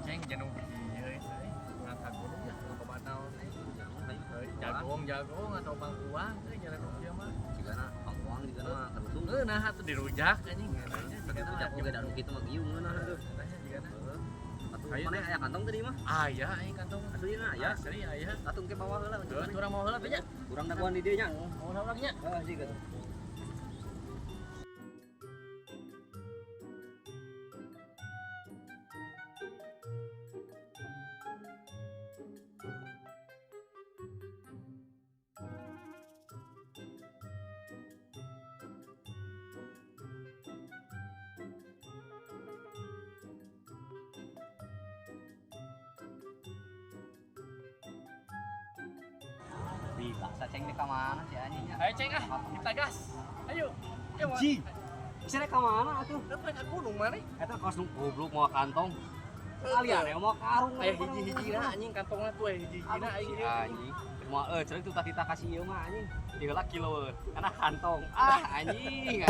Ceng jenuh euy ngangkat gunung ya ke Batanau teh. Jagung atau bangkuang teh jalan dia mah. Cigana pangkuang di kana mah karusung. Nah atuh dirujak anjing. Kita mah juga da kitu mah giung ngeunah atuh. Tanya jigana. Atuh maneh aya kantong tadi mah. Aya aya kantong. Aslinya aya. Asli aya. Atuh ke bawah heula. Geus urang mau heula teh nya. Urang daguan di dieu nya. Mau urangnya. Heeh sih gitu. Bisa saceng di ka mana si anjing nya. Ayo ceng ah, kita gas. Ayo. Ji. Bisa ka mana atuh? Datang ke gunung mana? Eta kos nu goblok mau kantong. Kalian ya mau karung. Aya hiji-hijina anjing kantongna tuh hiji-hijina anjing. Anjing. Mau cerita tuh tadi kasih ieu mah anjing. Diheula kilo kana kantong. Ah anjing.